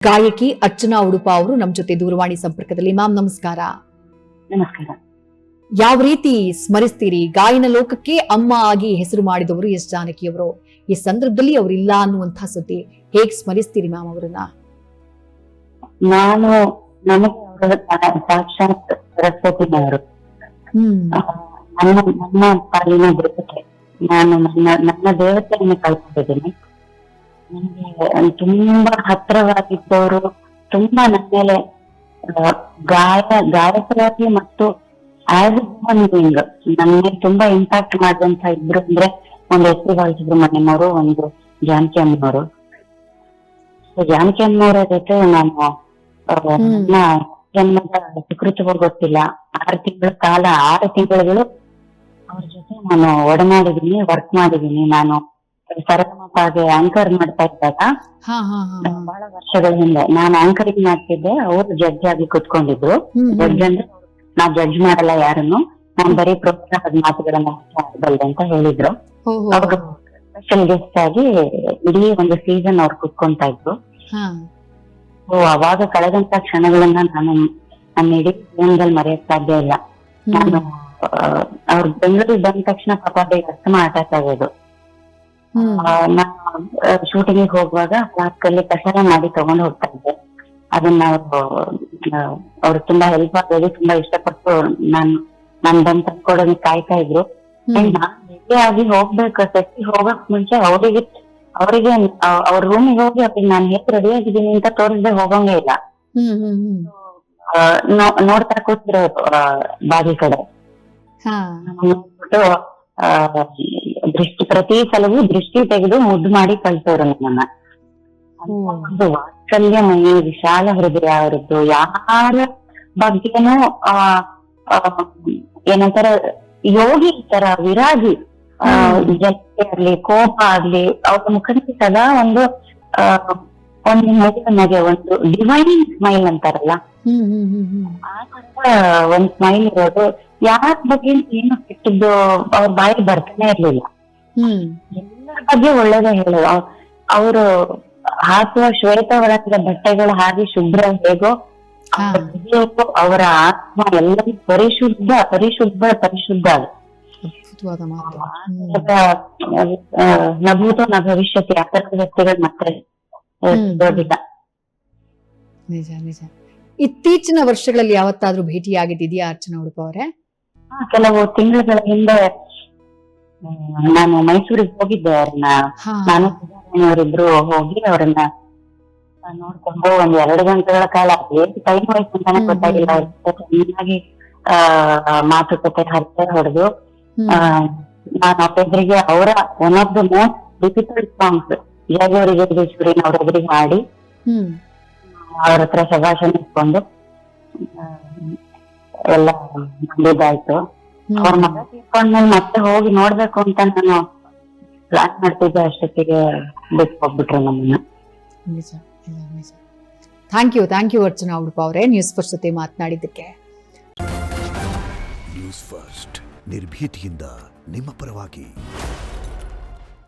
ಗಾಯಕಿ ಅರ್ಚನಾ ಉಡುಪ ಅವರು ನಮ್ಮ ಜೊತೆ ದೂರವಾಣಿ ಸಂಪರ್ಕದಲ್ಲಿ. ಮ್ಯಾಮ್ ನಮಸ್ಕಾರ. ನಮಸ್ಕಾರ. ಯಾವ ರೀತಿ ಸ್ಮರಿಸ್ತೀರಿ? ಗಾಯನ ಲೋಕಕ್ಕೆ ಅಮ್ಮ ಆಗಿ ಹೆಸರು ಮಾಡಿದವರು ಎಸ್ ಜಾನಕಿಯವರು. ಈ ಸಂದರ್ಭದಲ್ಲಿ ಅವರಿಲ್ಲ ಅನ್ನುವಂತಹ ಸುದ್ದಿ, ಹೇಗ್ ಸ್ಮರಿಸ್ತೀರಿ ಮ್ಯಾಮ್ ಅವರನ್ನ? ನಾನು ನಮಗೆ ಸಾಕ್ಷಾತ್ ಸರಸ್ವತಿನವರು. ನನ್ನ ಪಾಲಿನ ದೇವತೆ. ನಾನು ನನ್ನ ದೇವತೆಯನ್ನು ಕಳ್ಕೊಂಡಿದ್ದೀನಿ. ನನಗೆ ತುಂಬಾ ಹತ್ರವಾಗಿದ್ದವರು, ತುಂಬಾ ನನ್ನ ಮೇಲೆ ಗಾಯಕರಾಗಿ ಮತ್ತು ಆಸ್ ಎ ಹ್ಯೂಮನ್ ಬೀಯಿಂಗ್ ನನ್ನ ಮೇಲೆ ತುಂಬಾ ಇಂಪ್ಯಾಕ್ಟ್ ಮಾಡಿದಂತ ಇಬ್ರು ಅಂದ್ರೆ ಒಂದು ಎಸ್.ಪಿ. ಬಾಲಸುಬ್ರಹ್ಮಣ್ಯಂ ಅವರು, ಒಂದು ಜಾನಕಿ ಅಮ್ಮನವರು. ಜಾನಕಿ ಅಮ್ಮನವರ ಜೊತೆ ನಾನು ನನ್ನ ಜನ್ಮದ ಸುಕೃತವಾಗಿ ಗೊತ್ತಿಲ್ಲ, 6 ತಿಂಗಳು ಅವ್ರ ಜೊತೆ ನಾನು ಒಡನಾಡಿದೀನಿ, ವರ್ಕ್ ಮಾಡಿದೀನಿ. ನಾನು ಸರಗಮಪಾಗೆ ಆಂಕರ್ ಮಾಡ್ತಾ ಇದ್ದಾಗ ಬಹಳ ವರ್ಷಗಳ ಹಿಂದೆ ನಾನು ಆಂಕರಿಂಗ್ ಮಾಡ್ತಿದ್ದೆ. ಅವರು ಜಡ್ಜ್ ಆಗಿ ಕುತ್ಕೊಂಡಿದ್ರು. ಜಡ್ಜ್ ಅಂದ್ರೆ ನಾ ಜಡ್ಜ್ ಮಾಡಲ್ಲ ಯಾರನ್ನು, ನಾನು ಬರೀ ಪ್ರೋತ್ಸಾಹದ ಮಾತುಗಳನ್ನ ಆಡಬಲ್ಲೆ ಅಂತ ಹೇಳಿದ್ರು. ಅವಾಗ ಸ್ಪೆಷಲ್ ಗೆಸ್ಟ್ ಆಗಿ ಇಡೀ ಒಂದು ಸೀಸನ್ ಅವ್ರು ಕುತ್ಕೊಂತಾ ಇದ್ರು. ಅವಾಗ ಕಳೆದಂತ ಕ್ಷಣಗಳನ್ನ ನಾನು ನನ್ನ ಇಡೀ ಜೀವನದಲ್ಲಿ ಮರೆಯಕ್ ಸಾಧ್ಯ ಇಲ್ಲ. ನಾನು ಅವ್ರ ಬೆಂಗಳೂರಿಗೆ ಬಂದ ತಕ್ಷಣ ಪಾಪ ಅಸ್ತಮ ಅಟ್ಯಾಕ್ ಆಗೋದು. ನಾನು ಶೂಟಿಂಗ್ ಹೋಗುವಾಗ ಫ್ಲಾಸ್ಕ್ ಅಲ್ಲಿ ಕಷಾಯ ಮಾಡಿ ತಗೊಂಡ್ ಹೋಗ್ತಾ ಇದ್ದೆ. ಅದನ್ನ ಅವ್ರು ತುಂಬಾ ಹೆಲ್ಪ್ ಆಗೋದು, ತುಂಬಾ ಇಷ್ಟಪಟ್ಟು ನಾನು ಬಂದ್ ತಂದ್ಕೊಡೋದಕ್ಕೆ ಕಾಯ್ತಾ ಇದ್ರು. ನಾನ್ ರೆಡಿ ಆಗಿ ಹೋಗ್ಬೇಕು, ಸೆಟ್ಟಿ ಹೋಗಕ್ ಮುಂಚೆ ಅವರಿಗೆ ಅವ್ರ ರೂಮಿಗೆ ಹೋಗಿ ಅವ್ರಿಗೆ ನಾನು ಹೇಗ್ ರೆಡಿ ಆಗಿದ್ದೀನಿ ಅಂತ ತೋರಿಸ್ದೆ ಹೋಗಂಗೇ ಇಲ್ಲ. ನೋಡ್ತಾ ಕೂತಿರೋ ಬಾಗಿ ಕಡೆ ನೋಡ್ಬಿಟ್ಟು ಪ್ರತಿ ಸಲವೂ ದೃಷ್ಟಿ ತೆಗೆದು ಮುದ್ದು ಮಾಡಿ ಕಳ್ಸೋರು ನನ್ನ. ಒಂದು ವಾತ್ಸಲ್ಯಮಯಿ ವಿಶಾಲ ಹೃದಯ ಅವರದ್ದು. ಯಾರ ಬಗ್ಗೆನೂ ಏನಂತಾರ ಯೋಗಿ ತರ ವಿರಾಗಿ, ಜೊತೆ ಆಗ್ಲಿ ಕೋಪ ಆಗ್ಲಿ ಅವ್ರ ಮುಖದಲ್ಲಿ ಸದಾ ಒಂದು ನಗೆ, ಒಂದು ಡಿವೈನ್ ಸ್ಮೈಲ್ ಅಂತಾರಲ್ಲ, ಆ ತರ ಒಂದ್ ಸ್ಮೈಲ್ ಇರೋದು. ಯಾರ ಬಗ್ಗೆ ಏನು ಕೆಟ್ಟದ್ದು ಅವ್ರ ಬಾಯಿಗೆ ಬರ್ತಾನೆ ಇರ್ಲಿಲ್ಲ. ಎಲ್ಲರ ಬಗ್ಗೆ ಒಳ್ಳೇದೇ ಹೇಳೋದು. ಅವರು ಹಾಕುವ ಶ್ವೇತ ವರ್ಣದ ಬಟ್ಟೆಗಳು ಹಾಗೆ ಶುಭ್ರ ಹೇಗೋ ಅವರ ಆತ್ಮ ಎಲ್ಲರಿಗೂ ಪರಿಶುದ್ಧ. ನಭೂತೋ ನ ಭವಿಷ್ಯತಿ, ಆ ತರದ ವ್ಯಕ್ತಿಗಳು ಮತ್ತೆ ಇರೋದಿಲ್ಲ. ನಿಜ ನಿಜ. ಇತ್ತೀಚಿನ ವರ್ಷಗಳಲ್ಲಿ ಯಾವತ್ತಾದ್ರೂ ಭೇಟಿಯಾಗಿದ್ಯಾ ಅರ್ಚನಾ ಉಡುಪ ಅವರೇ? ಕೆಲವು ತಿಂಗಳ ಹಿಂದೆ ನಾನು ಮೈಸೂರಿಗೆ ಹೋಗಿದ್ದೆ. ಅವ್ರನ್ನ ನಾನು ಅವರಿಬ್ರು ಹೋಗಿ ಅವ್ರನ್ನ ನೋಡ್ಕೊಂಡು 1-2 ಗಂಟೆಗಳ ಕಾಲ ಟೈಮ್ ಹೋಯ್ತು ಅಂತಾನೆ ಗೊತ್ತಾಗಿಲ್ಲ. ಚೆನ್ನಾಗಿ ಮಾತುಕತೆ ಹರಿಕೆ ಹೊಡೆದು ನಾನು ಅವರೆದುರಿಗೆ ಅವರ one of the most difficult songs Jayagowri ಜಗದೀಶ್ವರಿನ ಅವರೆದುರಿಗೆ ಹಾಡಿ ಅವ್ರ ಹತ್ರ ಶಭಾಷಣ ಇಟ್ಕೊಂಡು ಎಲ್ಲ ನಂದಿದ್ದಾಯ್ತು. ಅವ್ರ ಮಗ ತೀರ್ಕೊಂಡ್ಮೇಲೆ ಮತ್ತೆ ಹೋಗಿ ನೋಡ್ಬೇಕು ಅಂತ ನಾನು ಪ್ಲಾನ್ ಮಾಡ್ತಿದ್ದೆ, ಅಷ್ಟೊತ್ತಿಗೆ ಬಿಟ್ಟು ಹೋಗ್ಬಿಟ್ರು ನಮ್ಮನ್ನ. ಥ್ಯಾಂಕ್ ಯು ಅರ್ಚನಾ ಉಡುಪ ಅವರೇ, ನ್ಯೂಸ್ ಫಸ್ಟ್ ಜೊತೆ ಮಾತನಾಡಿದ್ದಕ್ಕೆ. ನ್ಯೂಸ್ ಫಸ್ಟ್ ನಿರ್ಭೀತಿಯಿಂದ ನಿಮ್ಮ ಪರವಾಗಿ.